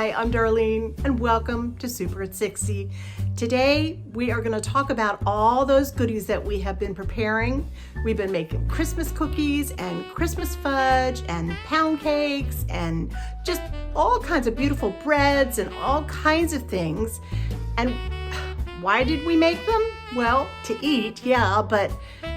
Hi, I'm Darlene and welcome to Super at 60. Today we are going to talk about all those goodies that we have been preparing. We've been making Christmas cookies and Christmas fudge and pound cakes and just all kinds of beautiful breads and all kinds of things. And why did we make them? Well, to eat, yeah, but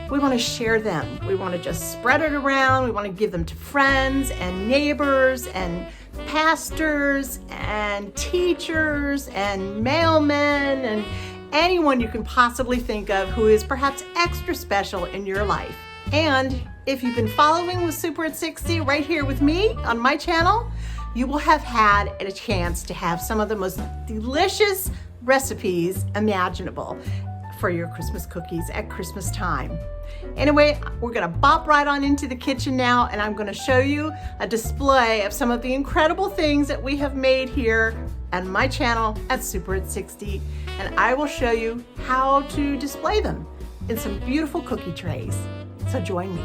we want to share them. We want to just spread it around. We want to give them to friends and neighbors and pastors and teachers and mailmen and anyone you can possibly think of who is perhaps extra special in your life. And if you've been following with Super at 60 right here with me on my channel, you will have had a chance to have some of the most delicious recipes imaginable for your Christmas cookies at Christmas time. Anyway, we're gonna bop right on into the kitchen now, and I'm gonna show you a display of some of the incredible things that we have made here on my channel at Super at 60, and I will show you how to display them in some beautiful cookie trays. So join me.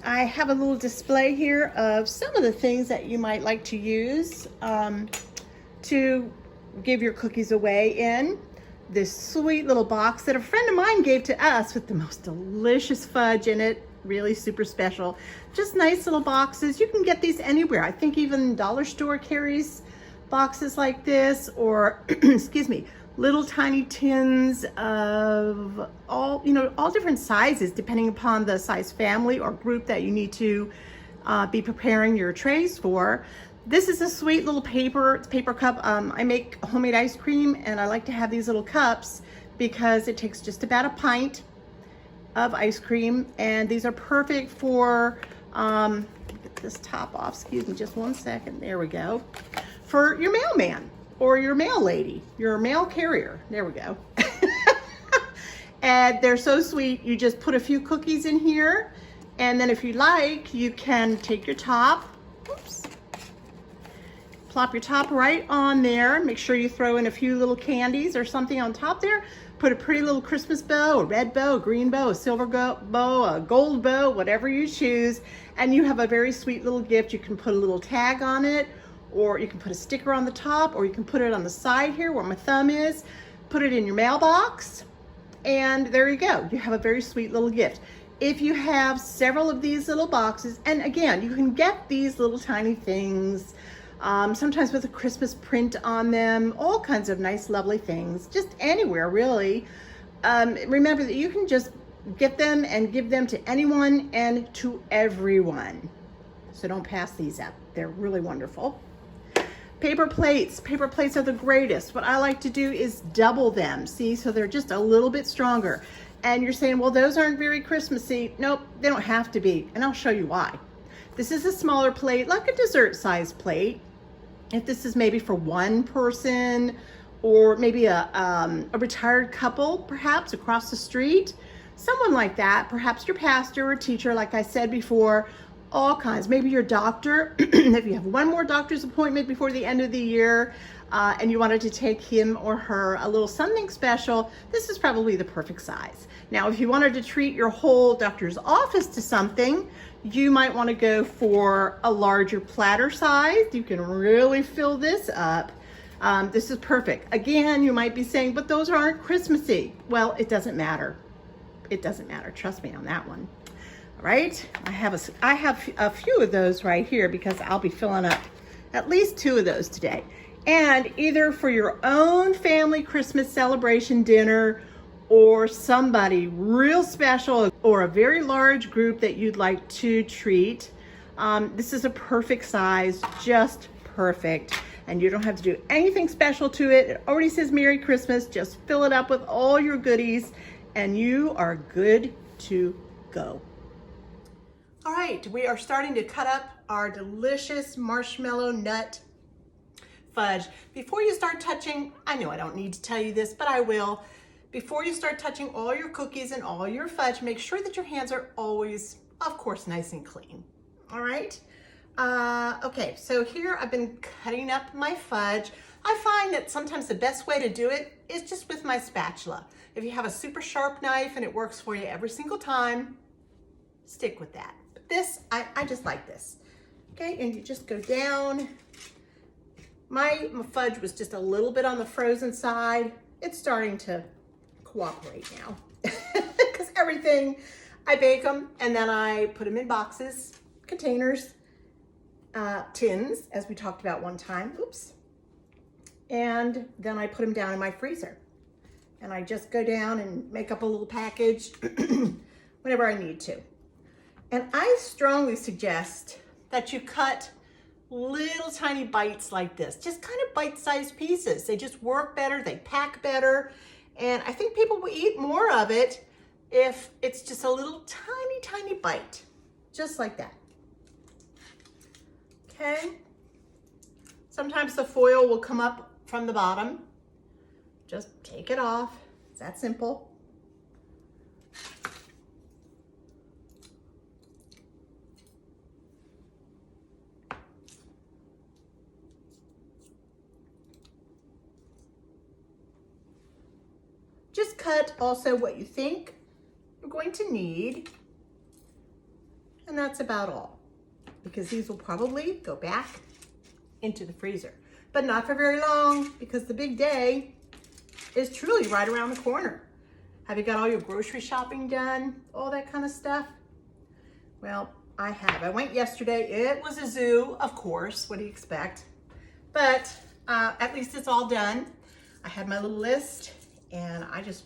I have a little display here of some of the things that you might like to use to give your cookies away in. This sweet little box that a friend of mine gave to us with the most delicious fudge in it, really super special. Just nice little boxes. You can get these anywhere. I think even dollar store carries boxes like this, or excuse me, little tiny tins of all different sizes depending upon the size family or group that you need to be preparing your trays for. This is a sweet little paper cup. I make homemade ice cream, and I like to have these little cups because it takes just about a pint of ice cream, and these are perfect for get this top off, excuse me just one second, there we go, for your mailman or your mail lady, your mail carrier. There we go. And they're so sweet. You just put a few cookies in here, and then if you like, you can take your top, oops, plop your top right on there. Make sure you throw in a few little candies or something on top there. Put a pretty little Christmas bow, a red bow, a green bow, a silver bow, a gold bow, whatever you choose, and you have a very sweet little gift. You can put a little tag on it, or you can put a sticker on the top, or you can put it on the side here where my thumb is, put it in your mailbox, and there you go. You have a very sweet little gift. If you have several of these little boxes, and again, you can get these little tiny things, sometimes with a Christmas print on them, all kinds of nice, lovely things, just anywhere really. Remember that you can just get them and give them to anyone and to everyone. So don't pass these up. They're really wonderful. Paper plates. Paper plates are the greatest. What I like to do is double them. See, so they're just a little bit stronger. And you're saying, well, those aren't very Christmassy. Nope, they don't have to be. And I'll show you why. This is a smaller plate, like a dessert size plate. If this is maybe for one person, or maybe a retired couple, perhaps across the street, someone like that, perhaps your pastor or teacher, like I said before, all kinds. Maybe your doctor, if you have one more doctor's appointment before the end of the year, and you wanted to take him or her a little something special, this is probably the perfect size. Now, if you wanted to treat your whole doctor's office to something, you might want to go for a larger platter size. You can really fill this up. This is perfect. Again, you might be saying, but those aren't Christmassy. Well, it doesn't matter. It doesn't matter. Trust me on that one. All right, I have a few of those right here because I'll be filling up at least 2 of those today. And either for your own family Christmas celebration dinner, or somebody real special or a very large group that you'd like to treat, this is a perfect size, just perfect. And you don't have to do anything special to it. It already says Merry Christmas. Just fill it up with all your goodies and you are good to go. All right, we are starting to cut up our delicious marshmallow nut fudge. Before you start touching, I know I don't need to tell you this, but I will. Before you start touching all your cookies and all your fudge, make sure that your hands are always, of course, nice and clean. All right? Okay, so here I've been cutting up my fudge. I find that sometimes the best way to do it is just with my spatula. If you have a super sharp knife and it works for you every single time, stick with that. But this, I just like this. Okay, and you just go down. My fudge was just a little bit on the frozen side. It's starting to cooperate now because everything, I bake them and then I put them in boxes, containers, tins, as we talked about one time, oops. And then I put them down in my freezer. And I just go down and make up a little package whenever I need to. And I strongly suggest that you cut little tiny bites like this, just kind of bite-sized pieces. They just work better, they pack better. And I think people will eat more of it if it's just a little tiny, tiny bite, just like that. Okay, sometimes the foil will come up from the bottom. Just take it off, it's that simple. Just cut also what you think you're going to need, and that's about all. Because these will probably go back into the freezer, but not for very long because the big day is truly right around the corner. Have you got all your grocery shopping done? All that kind of stuff? Well, I have. I went yesterday. It was a zoo, of course. What do you expect? But at least it's all done. I had my little list and I just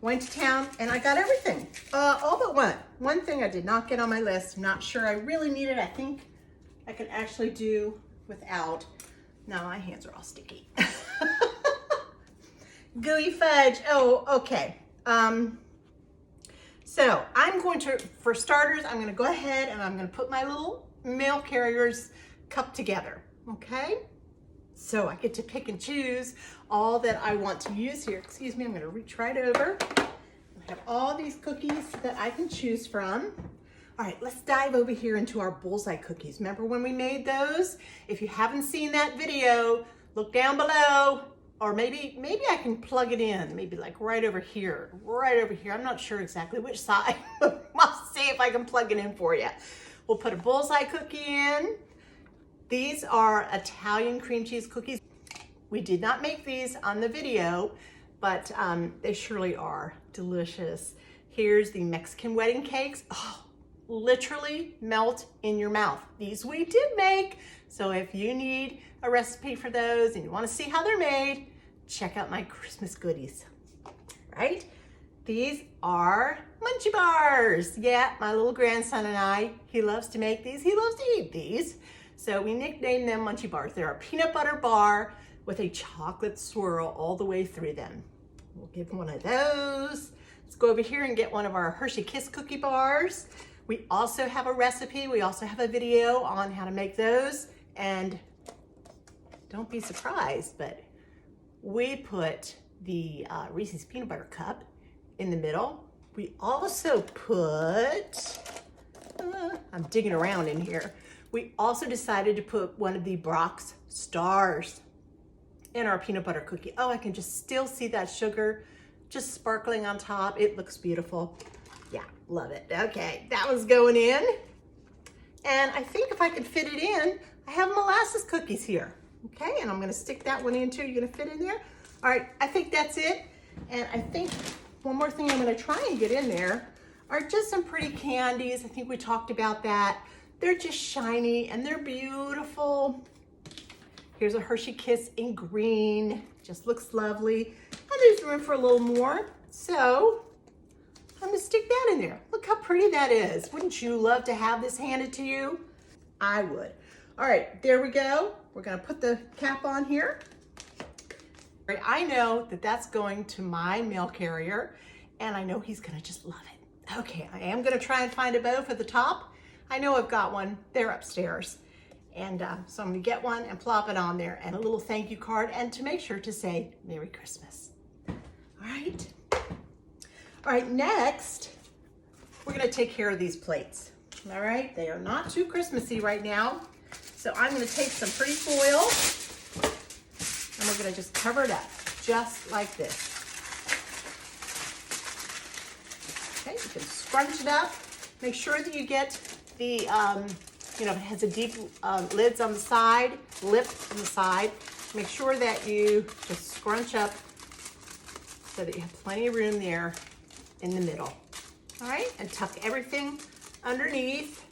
went to town and I got everything, all but one. One thing I did not get on my list. I'm not sure I really need it. I think I can actually do without. Now my hands are all sticky. Gooey fudge. Oh, okay. So I'm going to, for starters, I'm going to go ahead and I'm going to put my little mail carrier's cup together. Okay. So I get to pick and choose all that I want to use here. Excuse me, I'm gonna reach right over. I have all these cookies that I can choose from. All right, let's dive over here into our bullseye cookies. Remember when we made those? If you haven't seen that video, look down below, or maybe I can plug it in, maybe like right over here. I'm not sure exactly which side. I'll see if I can plug it in for you. We'll put a bullseye cookie in. These are Italian cream cheese cookies. We did not make these on the video, but they surely are delicious. Here's the Mexican wedding cakes. Oh, literally melt in your mouth. These we did make. So if you need a recipe for those and you want to see how they're made, check out my Christmas goodies, right? These are Munchie Bars. Yeah, my little grandson and I, he loves to make these. He loves to eat these. So we nicknamed them Munchie Bars. They're a peanut butter bar with a chocolate swirl all the way through them. We'll give one of those. Let's go over here and get one of our Hershey Kiss cookie bars. We also have a recipe. We also have a video on how to make those. And don't be surprised, but we put the Reese's Peanut Butter Cup in the middle. We also put, I'm digging around in here. We also decided to put one of the Brock's Stars in our peanut butter cookie. Oh, I can just still see that sugar just sparkling on top. It looks beautiful. Yeah, love it. Okay, that one's going in. And I think if I could fit it in, I have molasses cookies here. Okay, and I'm gonna stick that one in too. You're gonna fit in there? All right, I think that's it. And I think one more thing I'm gonna try and get in there are just some pretty candies. I think we talked about that. They're just shiny and they're beautiful. Here's a Hershey Kiss in green. Just looks lovely. And there's room for a little more. So I'm gonna stick that in there. Look how pretty that is. Wouldn't you love to have this handed to you? I would. All right, there we go. We're gonna put the cap on here. All right, I know that that's going to my mail carrier, and I know he's gonna just love it. Okay, I am gonna try and find a bow for the top. I know I've got one, they're upstairs. And so I'm gonna get one and plop it on there, and a little thank you card, and to make sure to say Merry Christmas. All right. All right, next, we're gonna take care of these plates. All right, they are not too Christmassy right now. So I'm gonna take some pretty foil, and we're gonna just cover it up, just like this. Okay, you can scrunch it up. Make sure that you get the, it has a deep lids on the side, lip on the side. Make sure that you just scrunch up so that you have plenty of room there in the middle. All right, and tuck everything underneath.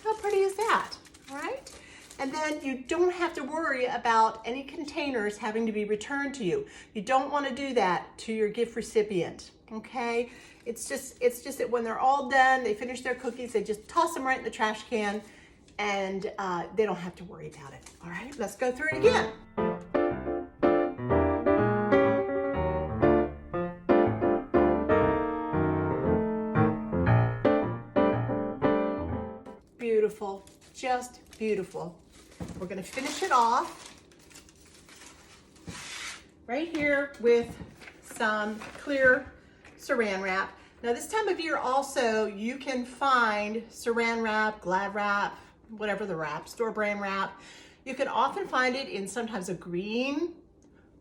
How pretty is that? All right, and then you don't have to worry about any containers having to be returned to you. You don't want to do that to your gift recipient, okay? It's just that when they're all done, they finish their cookies, they just toss them right in the trash can, and they don't have to worry about it. All right, let's go through it again. Beautiful, just beautiful. We're gonna finish it off right here with some clear saran wrap. Now this time of year also, you can find saran wrap, Glad wrap, whatever the wrap, store brand wrap. You can often find it in sometimes a green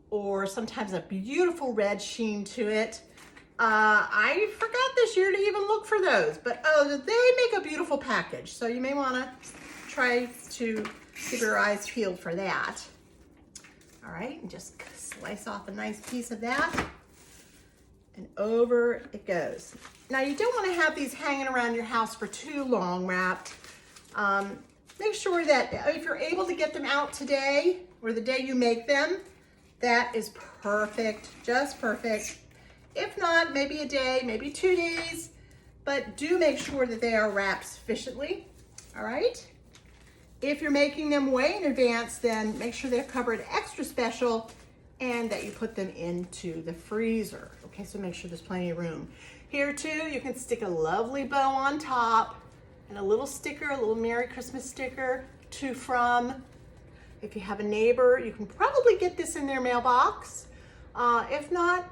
or sometimes a beautiful red sheen to it. I forgot this year to even look for those, but oh, they make a beautiful package. So you may wanna try to keep your eyes peeled for that. All right, and just slice off a nice piece of that. And over it goes. Now you don't want to have these hanging around your house for too long wrapped. Make sure that if you're able to get them out today or the day you make them, that is perfect, just perfect. If not, maybe a day, maybe 2 days, but do make sure that they are wrapped sufficiently, all right? If you're making them way in advance, then make sure they're covered extra special and that you put them into the freezer. Okay, so make sure there's plenty of room. Here too, you can stick a lovely bow on top and a little sticker, a little Merry Christmas sticker to from. If you have a neighbor, you can probably get this in their mailbox. If not,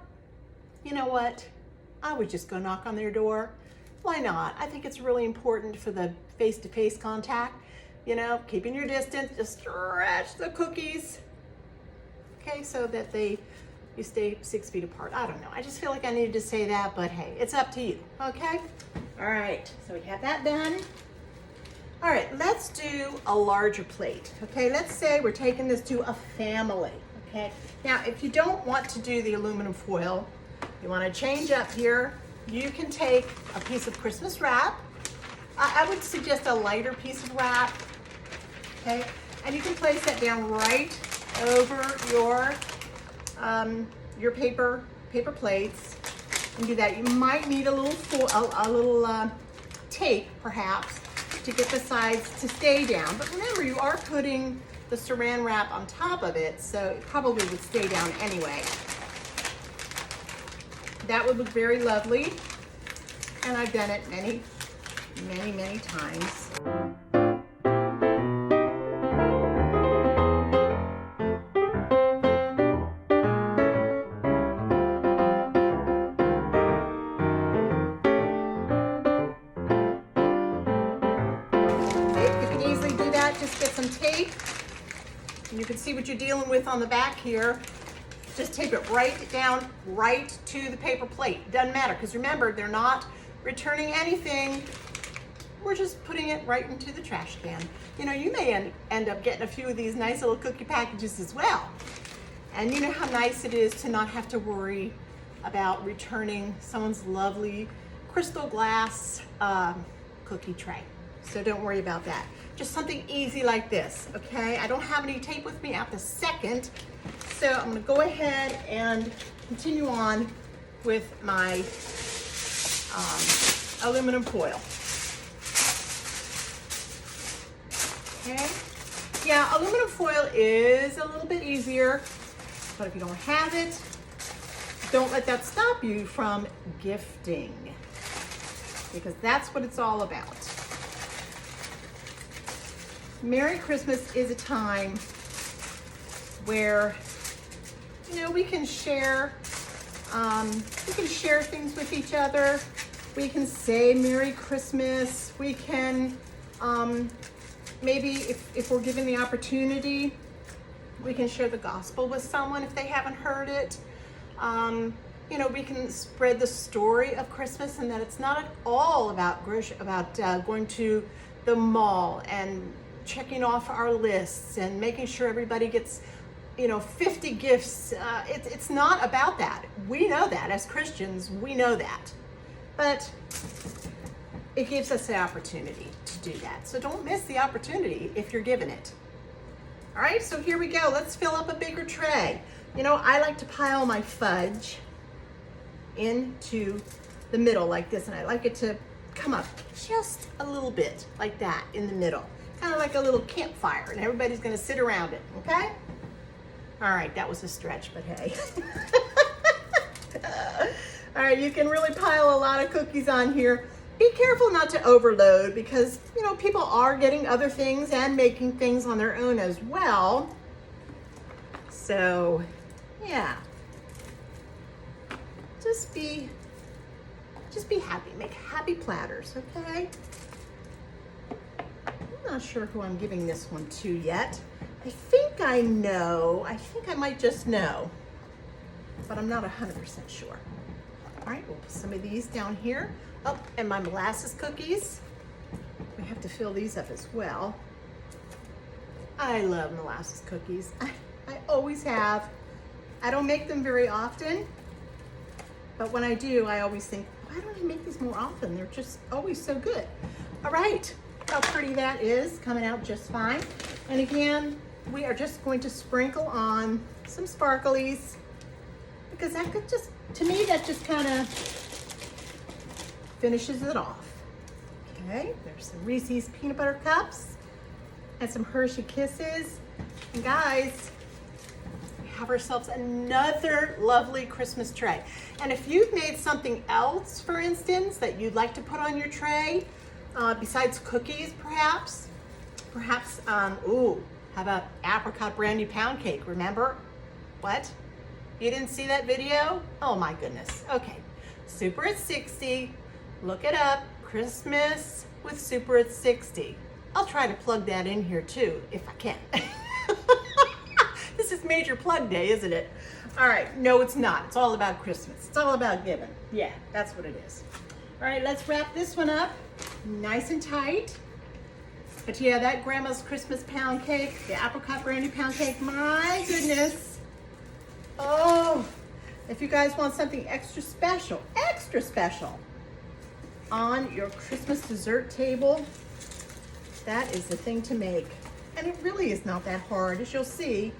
you know what? I would just go knock on their door. Why not? I think it's really important for the face-to-face contact. You know, keeping your distance, just stretch the cookies. Okay, so that you stay 6 feet apart. I don't know. I just feel like I needed to say that, but hey, it's up to you, okay? All right, so we have that done. All right, let's do a larger plate, okay? Let's say we're taking this to a family, okay? Now, if you don't want to do the aluminum foil, you want to change up here, you can take a piece of Christmas wrap. I would suggest a lighter piece of wrap, okay? And you can place that down right over your paper plates and do that. You might need a little tape perhaps to get the sides to stay down. But remember, you are putting the saran wrap on top of it, so it probably would stay down anyway. That would look very lovely, and I've done it many, many, many times. Just get some tape, and you can see what you're dealing with on the back here. Just tape it right down, right to the paper plate. Doesn't matter, because remember, they're not returning anything. We're just putting it right into the trash can. You know, you may end up getting a few of these nice little cookie packages as well. And you know how nice it is to not have to worry about returning someone's lovely crystal glass cookie tray. So don't worry about that. Just something easy like this, okay? I don't have any tape with me at the second, so I'm gonna go ahead and continue on with my aluminum foil. Okay. Yeah, aluminum foil is a little bit easier, but if you don't have it, don't let that stop you from gifting, because that's what it's all about. Merry Christmas is a time where, you know, we can share things with each other. We can say Merry Christmas. We can, maybe if we're given the opportunity, we can share the gospel with someone if they haven't heard it. You know, we can spread the story of Christmas, and that it's not at all about going to the mall and checking off our lists and making sure everybody gets, you know, 50 gifts. It's not about that. We know that as Christians, we know that. But it gives us the opportunity to do that. So don't miss the opportunity if you're given it. All right, so here we go. Let's fill up a bigger tray. You know, I like to pile my fudge into the middle like this, and I like it to come up just a little bit like that in the middle. Kind of like a little campfire, and everybody's gonna sit around it, okay? All right, that was a stretch, but hey. All right, you can really pile a lot of cookies on here. Be careful not to overload, because, you know, people are getting other things and making things on their own as well. So, yeah. Just be happy. Make happy platters, okay? I'm not sure who I'm giving this one to yet. I think I know. I think I might just know, but I'm not 100% sure. All right, we'll put some of these down here. Oh, and my molasses cookies. We have to fill these up as well. I love molasses cookies. I always have. I don't make them very often, but when I do, I always think, why don't I make these more often? They're just always so good. All right, how pretty that is, coming out just fine. And again, we are just going to sprinkle on some sparklies, because that could just, to me, that just kind of finishes it off. Okay, there's some Reese's peanut butter cups and some Hershey Kisses. And guys, we have ourselves another lovely Christmas tray. And if you've made something else, for instance, that you'd like to put on your tray, besides cookies, perhaps, ooh, how about apricot brandy pound cake? Remember? What? You didn't see that video? Oh my goodness. Okay, Super at 60. Look it up. Christmas with Super at 60. I'll try to plug that in here too, if I can. This is major plug day, isn't it? All right, no, it's not. It's all about Christmas. It's all about giving. Yeah, that's what it is. All right, let's wrap this one up nice and tight. But yeah, that grandma's Christmas pound cake, the apricot brandy pound cake, my goodness. Oh, if you guys want something extra special on your Christmas dessert table, that is the thing to make. And it really is not that hard, as you'll see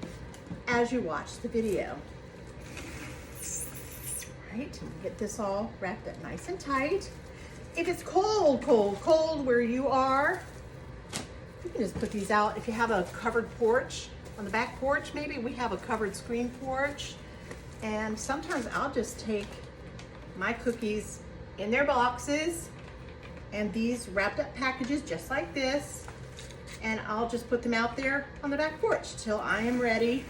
as you watch the video. All right, and get this all wrapped up nice and tight. If it's cold where you are, you can just put these out. If you have a covered porch, on the back porch maybe, we have a covered screen porch. And sometimes I'll just take my cookies in their boxes and these wrapped up packages just like this, and I'll just put them out there on the back porch till I am ready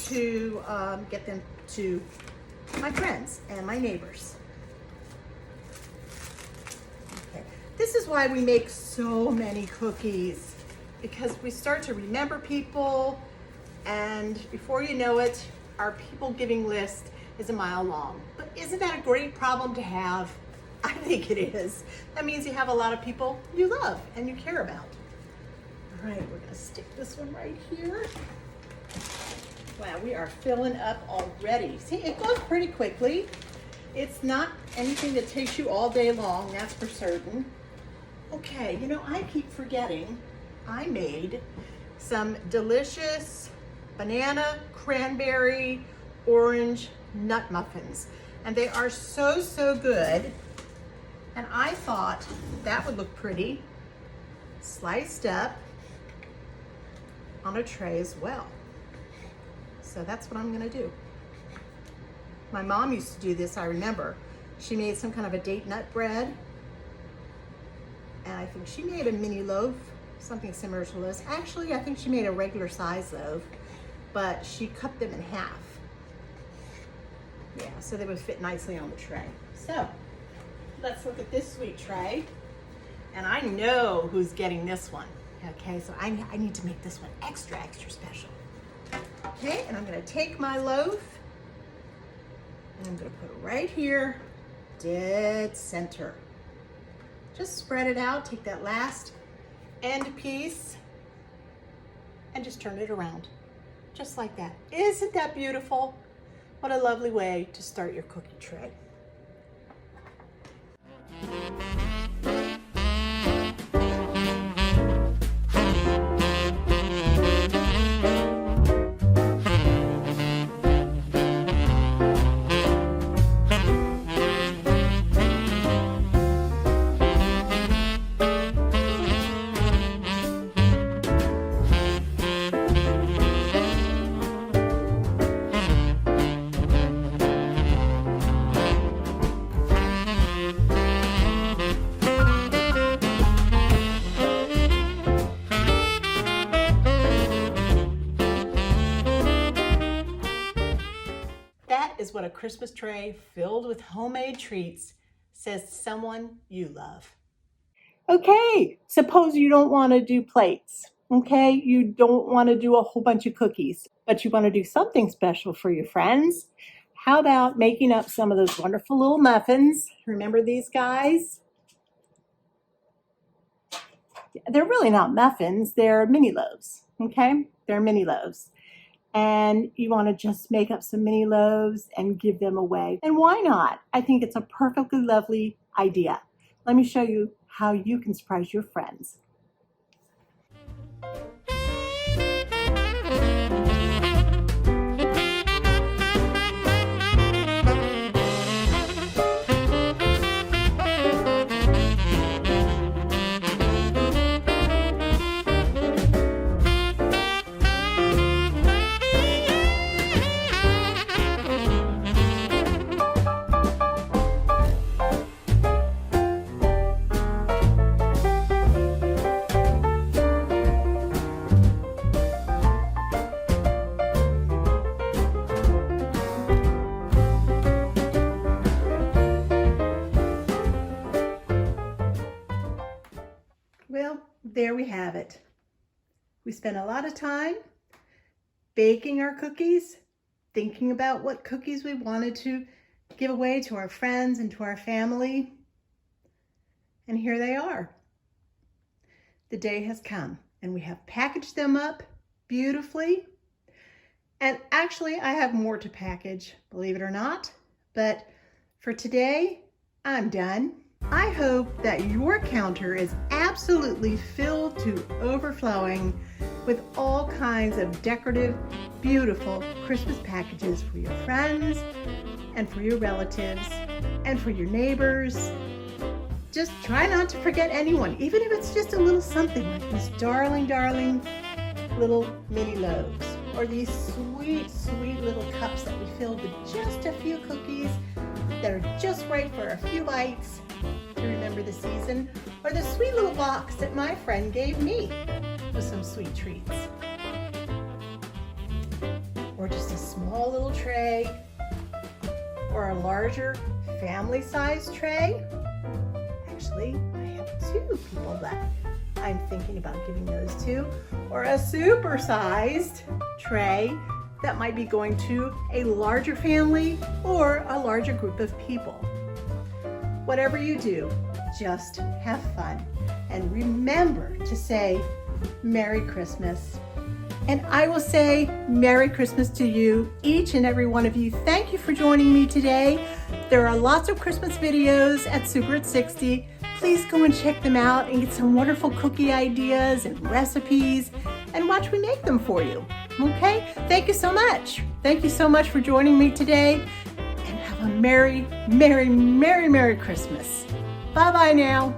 to get them to my friends and my neighbors. Okay. This is why we make so many cookies, because we start to remember people, and before you know it, our people giving list is a mile long. But isn't that a great problem to have? I think it is. That means you have a lot of people you love and you care about. All right, we're gonna stick this one right here. Wow, we are filling up already. See, it goes pretty quickly. It's not anything that takes you all day long, that's for certain. Okay, you know, I keep forgetting I made some delicious banana, cranberry, orange nut muffins. And they are so, so good. And I thought that would look pretty, sliced up on a tray as well. So that's what I'm gonna do. My mom used to do this, I remember. She made some kind of a date nut bread. And I think she made a mini loaf, something similar to this. Actually, I think she made a regular size loaf, but she cut them in half. Yeah, so they would fit nicely on the tray. So let's look at this sweet tray. And I know who's getting this one. Okay, so I need to make this one extra, extra special. Okay, and I'm gonna take my loaf and I'm gonna put it right here, dead center. Just spread it out, take that last end piece and just turn it around, just like that. Isn't that beautiful? What a lovely way to start your cookie tray. Is what a Christmas tray filled with homemade treats says to someone you love. Okay, suppose you don't want to do plates. Okay, you don't want to do a whole bunch of cookies, but you want to do something special for your friends. How about making up some of those wonderful little muffins? Remember these guys? They're really not muffins, they're mini loaves. Okay, they're mini loaves. And you want to just make up some mini loaves and give them away. And why not? I think it's a perfectly lovely idea. Let me show you how you can surprise your friends. Well, there we have it. We spent a lot of time baking our cookies, thinking about what cookies we wanted to give away to our friends and to our family. And here they are. The day has come and we have packaged them up beautifully. And actually, I have more to package, believe it or not. But for today, I'm done. I hope that your counter is absolutely filled to overflowing with all kinds of decorative, beautiful Christmas packages for your friends and for your relatives and for your neighbors. Just try not to forget anyone, even if it's just a little something like these darling, darling little mini loaves, or these sweet, sweet little cups that we filled with just a few cookies that are just right for a few bites to remember the season, or the sweet little box that my friend gave me with some sweet treats, or just a small little tray, or a larger family-sized tray. Actually, I have two people that I'm thinking about giving those to, or a super-sized tray that might be going to a larger family or a larger group of people. Whatever you do, just have fun and remember to say Merry Christmas. And I will say Merry Christmas to you, each and every one of you. Thank you for joining me today. There are lots of Christmas videos at Super at 60. Please go and check them out and get some wonderful cookie ideas and recipes and watch me make them for you. Okay? Thank you so much. Thank you so much for joining me today, and have a Merry, Merry, Merry, Merry Christmas. Bye-bye now.